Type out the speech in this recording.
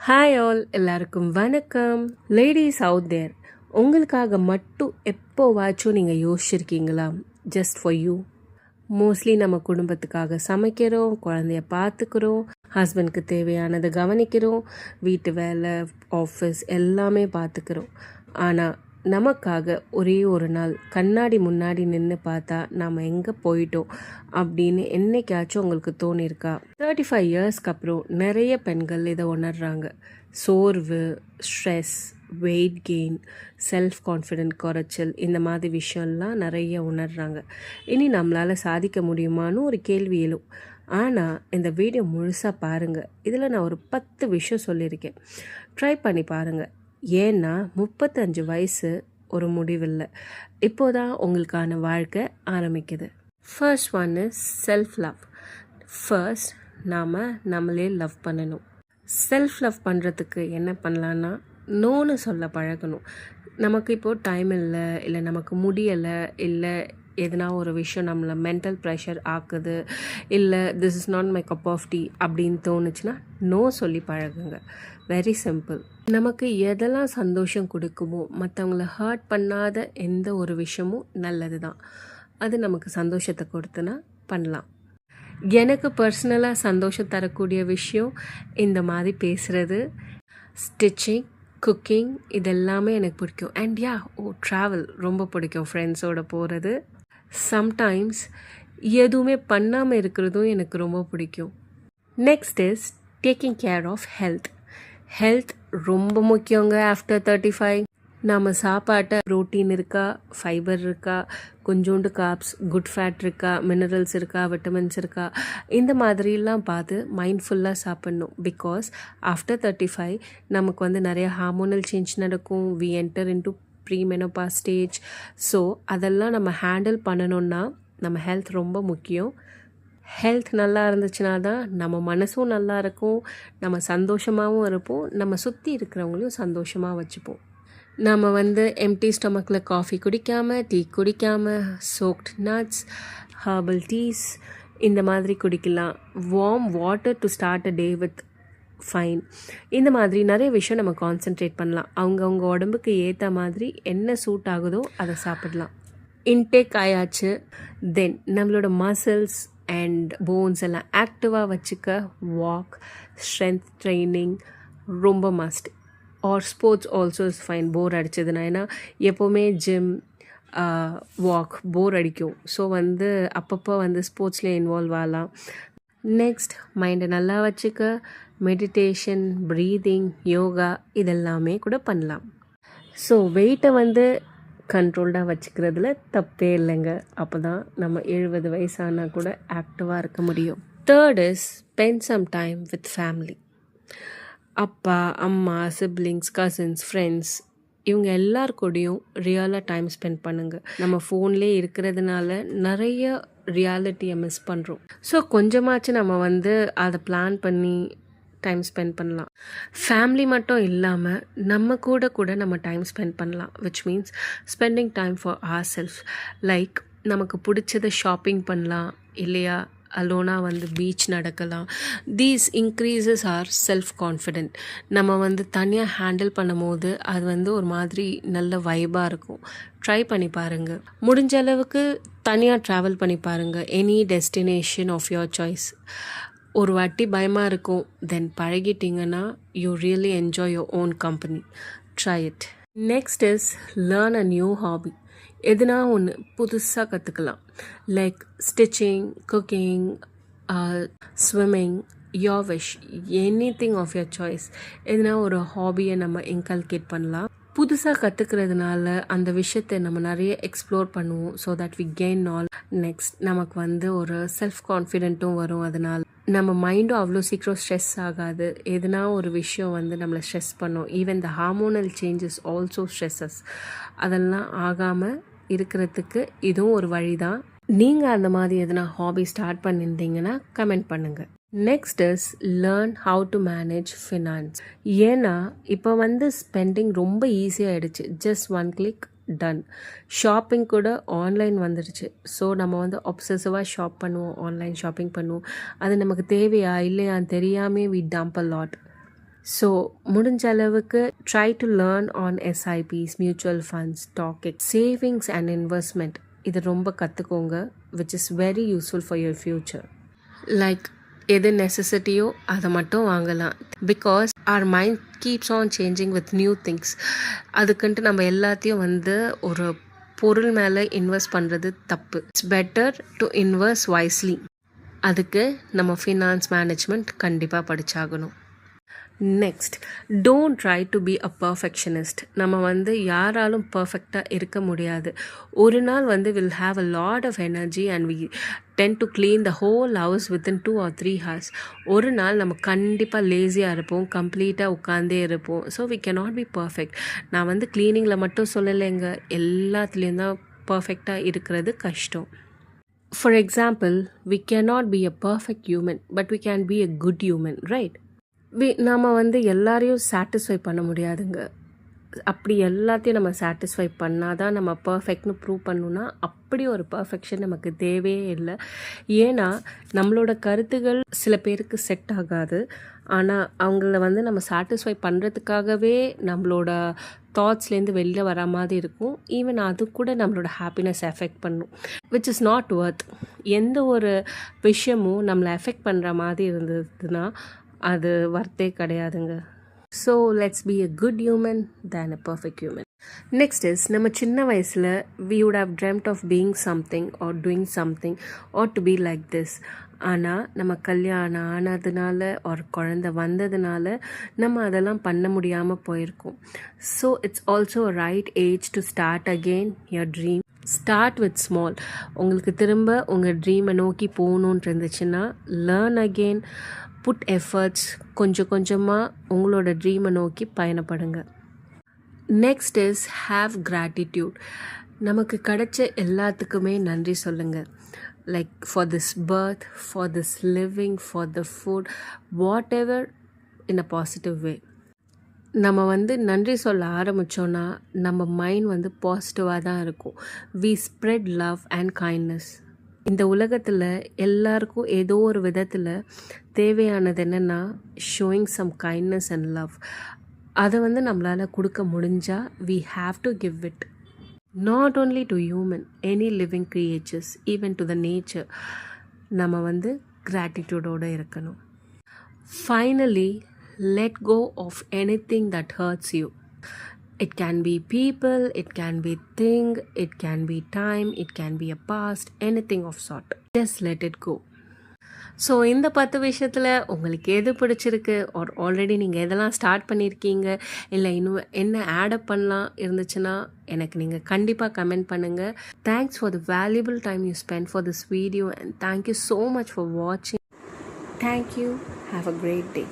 Hi all, எல்லாருக்கும் வணக்கம். Ladies out there, உங்களுக்காக மட்டும் எப்போவாச்சும் நீங்கள் யோசிச்சிருக்கீங்களா? Just for you. மோஸ்ட்லி நம்ம குடும்பத்துக்காக சமைக்கிறோம், குழந்தைய பார்த்துக்கிறோம், ஹஸ்பண்ட்க்கு தேவையானதை கவனிக்கிறோம், வீட்டு வேலை, ஆஃபீஸ் எல்லாமே பார்த்துக்கிறோம். ஆனால் நமக்காக ஒரே ஒரு நாள் கண்ணாடி முன்னாடி நின்று பார்த்தா நாம் எங்கே போயிட்டோம் அப்படின்னு என்னைக்காச்சும் உங்களுக்கு தோணியிருக்கா? 35 இயர்ஸ்க்கு அப்புறம் நிறைய பெண்கள் இதை உணர்றாங்க. சோர்வு, stress, weight gain, self confident குறைச்சல், இந்த மாதிரி விஷயம்லாம் நிறைய உணர்றாங்க. இனி நம்மளால் சாதிக்க முடியுமான்னு ஒரு கேள்வி எழும். ஆனால் இந்த வீடியோ முழுசாக பாருங்கள். இதில் நான் ஒரு 10 விஷயம் சொல்லியிருக்கேன். ட்ரை பண்ணி பாருங்கள். ஏன்னா 35 வயசு ஒரு முடிவில்லை, இப்போதான் உங்களுக்கான வாழ்க்கை ஆரம்பிக்குது. First one is self love. First நாம் நம்மளே லவ் பண்ணணும். செல்ஃப் லவ் பண்ணுறதுக்கு என்ன பண்ணலான்னா, நோன்னு சொல்ல பழகணும். நமக்கு இப்போது டைம் இல்லை நமக்கு முடியலை, இல்லை எதனா ஒரு விஷயம் நம்மளை மென்டல் ப்ரெஷர் ஆக்குது, இல்லை this is not my cup of tea அப்படின்னு தோணுச்சுன்னா நோ சொல்லி பழகுங்க. Very simple. நமக்கு எதெல்லாம் சந்தோஷம் கொடுக்குமோ, மற்றவங்கள ஹர்ட் பண்ணாத எந்த ஒரு விஷயமும் நல்லது தான். அது நமக்கு சந்தோஷத்தை கொடுத்துனா பண்ணலாம். எனக்கு பர்சனலாக சந்தோஷம் தரக்கூடிய விஷயம் இந்த மாதிரி பேசுகிறது, ஸ்டிச்சிங், குக்கிங், இதெல்லாமே எனக்கு பிடிக்கும். அண்ட் ட்ராவல் ரொம்ப பிடிக்கும். ஃப்ரெண்ட்ஸோடு போகிறது. சம்டைம்ஸ் எதுவுமே பண்ணாமல் இருக்கிறதும் எனக்கு ரொம்ப பிடிக்கும். Next is taking care of health. Health ரொம்ப முக்கியங்க. ஆஃப்டர் 35 நாம் சாப்பாட்டை ப்ரோட்டீன் இருக்கா, ஃபைபர் இருக்கா, கொஞ்சோண்டு கார்ப்ஸ், குட் ஃபேட் இருக்கா, மினரல்ஸ் இருக்கா, விட்டமின்ஸ் இருக்கா, இந்த மாதிரிலாம் பார்த்து மைண்ட்ஃபுல்லாக சாப்பிட்ணும். பிகாஸ் ஆஃப்டர் 35 நமக்கு நிறைய ஹார்மோனல் சேஞ்ச் நடக்கும். We enter into premenopause stage. So அதெல்லாம் நம்ம ஹேண்டில் பண்ணணுன்னா நம்ம ஹெல்த் ரொம்ப முக்கியம். ஹெல்த் நல்லா இருந்துச்சுன்னா தான் நம்ம மனசும் நல்லா இருக்கும், நம்ம சந்தோஷமாகவும் இருப்போம், நம்ம சுற்றி இருக்கிறவங்களையும் சந்தோஷமாக வச்சுப்போம். நம்ம எம்டி ஸ்டொமக்கில் காஃபி குடிக்காமல், டீ குடிக்காமல், சோக்ட் நட்ஸ், ஹர்பல் டீஸ் இந்த மாதிரி குடிக்கலாம். Warm water to start a day with fine. இந்த மாதிரி நிறைய விஷயம் நம்ம கான்சென்ட்ரேட் பண்ணலாம். அவங்கவுங்க உடம்புக்கு ஏற்ற மாதிரி என்ன சூட் ஆகுதோ அதை சாப்பிடலாம். இன்டேக் ஆயாச்சு. தென் நம்மளோட மசில்ஸ் அண்ட் போன்ஸ் எல்லாம் ஆக்டிவாக வச்சுக்க வாக், ஸ்ட்ரென்த் ட்ரைனிங் ரொம்ப must. Or sports also is fine. Bore அடிச்சதுன்னா, ஏன்னா எப்போவுமே ஜிம், வாக் போர் அடிக்கும். ஸோ அப்பப்போ ஸ்போர்ட்ஸ்லேயே இன்வால்வ் ஆகலாம். நெக்ஸ்ட் மைண்டை நல்லா வச்சுக்க மெடிடேஷன், ப்ரீதிங், யோகா இதெல்லாமே கூட பண்ணலாம். ஸோ வெயிட்டை கண்ட்ரோல்டாக வச்சுக்கிறதுல தப்பே இல்லைங்க. அப்போ தான் நம்ம 70 வயசானால் கூட ஆக்டிவாக இருக்க முடியும். Third is spend some time with family. அப்பா, அம்மா, சிப்ளிங்ஸ், கசின்ஸ், ஃப்ரெண்ட்ஸ் இவங்க எல்லாருக்கூடையும் ரியலாக டைம் ஸ்பெண்ட் பண்ணுங்கள். நம்ம ஃபோன்லேயே இருக்கிறதுனால நிறைய ரியாலிட்டியை மிஸ் பண்ணுறோம். ஸோ கொஞ்சமாச்சு நம்ம அதை பிளான் பண்ணி டைம் ஸ்பெண்ட் பண்ணலாம். ஃபேமிலி மட்டும் இல்லாமல் நம்ம கூட நம்ம டைம் ஸ்பெண்ட் பண்ணலாம். Which means spending time for our self. Like நமக்கு பிடிச்சதை ஷாப்பிங் பண்ணலாம், இல்லையா அலோனாக பீச் நடக்கலாம். These increases our self confident. நம்ம தனியாக ஹேண்டில் பண்ணும் போது அது ஒரு மாதிரி நல்ல வைபாக இருக்கும். ட்ரை பண்ணி பாருங்கள். முடிஞ்ச அளவுக்கு தனியாக ட்ராவல் பண்ணி பாருங்கள். Any destination of your choice. ஒரு வாட்டி பயமாக இருக்கும், தென் பழகிட்டிங்கன்னா you really enjoy your own company. Try it. Next is learn a new hobby. எதுனா ஒன்று புதுசாக கற்றுக்கலாம். Like stitching, cooking, swimming, your wish, anything of your choice. எதுனா ஒரு ஹாபியை நம்ம இன்கல்கேட் பண்ணலாம். புதுசாக கற்றுக்கிறதுனால அந்த விஷயத்தை நம்ம நிறைய எக்ஸ்ப்ளோர் பண்ணுவோம். ஸோ தட் வி கெயின் நால். நெக்ஸ்ட் நமக்கு ஒரு செல்ஃப் கான்ஃபிடென்ட்டும் வரும். அதனால் நம்ம மைண்டும் அவ்வளோ சீக்கிரம் ஸ்ட்ரெஸ் ஆகாது. எதுனா ஒரு விஷயம் நம்மளை ஸ்ட்ரெஸ் பண்ணும். Even the hormonal changes also stresses. அதெல்லாம் ஆகாமல் இருக்கிறதுக்கு இதுவும் ஒரு வழி தான். நீங்கள் அந்த மாதிரி எதனா ஹாபி ஸ்டார்ட் பண்ணியிருந்தீங்கன்னா கமெண்ட் பண்ணுங்கள். Next is learn how to manage finance. ஏன்னா இப்போ ஸ்பெண்டிங் ரொம்ப ஈஸியாகிடுச்சு. Just 1 click done. ஷாப்பிங் கூட ஆன்லைன் வந்துடுச்சு. ஸோ நம்ம ஒப்சசிவாக ஷாப் பண்ணுவோம், ஆன்லைன் ஷாப்பிங் பண்ணுவோம். அது நமக்கு தேவையா இல்லையான்னு தெரியாமே we dump a lot. So முடிஞ்ச அளவுக்கு try to learn on SIPs, mutual funds, stock, savings and investment. இது ரொம்ப கற்றுக்கோங்க, which is very useful for your future. Like எது நெசசிட்டியோ அதை மட்டும் வாங்கலாம். Because our mind keeps on changing with new things. அதுக்குன்ட்டு நம்ம எல்லாத்தையும் ஒரு பொருள் மேலே இன்வெஸ்ட் பண்ணுறது தப்பு. It's better to invest wisely. அதுக்கு நம்ம ஃபினான்ஸ் மேனேஜ்மெண்ட் கண்டிப்பாக படித்தாகணும். Next, don't try to be a perfectionist. நம்ம யாராலும் பர்ஃபெக்டாக இருக்க முடியாது. ஒரு நாள் will have a lot of energy and we tend to clean the whole house within 2 or 3 hours. ஒரு நாள் நம்ம கண்டிப்பாக லேசியாக இருப்போம், கம்ப்ளீட்டாக உட்காந்தே இருப்போம். So we cannot be perfect. நான் க்ளீனிங்கில் மட்டும் சொல்லலைங்க, எல்லாத்துலேயும் தான் பர்ஃபெக்டாக இருக்கிறது கஷ்டம். For example, we cannot be a perfect human, but we can be a good human, right? நாம் எல்லாரையும் சாட்டிஸ்ஃபை பண்ண முடியாதுங்க. அப்படி எல்லாத்தையும் நம்ம சாட்டிஸ்ஃபை பண்ணால் தான் நம்ம பர்ஃபெக்ட்னு ப்ரூவ் பண்ணணுன்னா அப்படி ஒரு பர்ஃபெக்ஷன் நமக்கு தேவையே இல்லை. ஏன்னா நம்மளோட கருத்துகள் சில பேருக்கு செட் ஆகாது. ஆனால் அவங்கள நம்ம சாட்டிஸ்ஃபை பண்ணுறதுக்காகவே நம்மளோட தாட்ஸ்லேருந்து வெளில வர மாதிரி இருக்கும். ஈவன் அது கூட நம்மளோட ஹாப்பினஸ் எஃபெக்ட் பண்ணும், விச் இஸ் நாட் ஒர்த். எந்த ஒரு விஷயமும் நம்மளை எஃபெக்ட் பண்ணுற மாதிரி இருந்ததுன்னா அது வர்த்தே கிடையாதுங்க. So let's be a good human than a perfect human. Next is, நம்ம சின்ன வயசில் we would have dreamt of being something or doing something or to be like this. ஆனால் நம்ம கல்யாணம் ஆனதுனால ஒரு குழந்தை வந்ததுனால நம்ம அதெல்லாம் பண்ண முடியாமல் போயிருக்கோம். So it's also right age to start again your dream. Start with small. உங்களுக்கு திரும்ப உங்கள் ட்ரீமை நோக்கி போகணுன்ட்டு இருந்துச்சுன்னா லேர்ன் அகெயின், புட் எஃபர்ட்ஸ். கொஞ்சம் கொஞ்சமாக உங்களோட ட்ரீமை நோக்கி பயணப்படுங்க. Next is have gratitude. நமக்கு கிடைச்ச எல்லாத்துக்குமே நன்றி சொல்லுங்கள். Like for this birth, for this living, for the food, whatever, in a positive way. நம்ம நன்றி சொல்ல ஆரம்பித்தோன்னா நம்ம மைண்ட் பாசிட்டிவாக தான் இருக்கும். We spread love and kindness. இந்த உலகத்தில் எல்லாருக்கும் ஏதோ ஒரு விதத்தில் தேவையானது என்னென்னா showing some kindness and love. அதை நம்மளால் கொடுக்க முடிஞ்சால் we have to give it. Not only to human, any living creatures, even to the nature. நம்ம gratitude-ஓடு இருக்கணும். Finally, let go of anything that hurts you. It can be people, it can be thing, it can be time, it can be a past, anything of sort. Just let it go. So இந்த 10 விஷயத்தில் உங்களுக்கு எது பிடிச்சிருக்கு, ஒரு already நீங்கள் எதெல்லாம் start பண்ணியிருக்கீங்க, இல்லை இன்னும் என்ன ஆடப் பண்ணலாம் இருந்துச்சுன்னா எனக்கு நீங்கள் கண்டிப்பாக கமெண்ட் பண்ணுங்கள். Thanks for the valuable time you spend for this video and thank you so much for வாட்சிங். Thank you. Have a great day.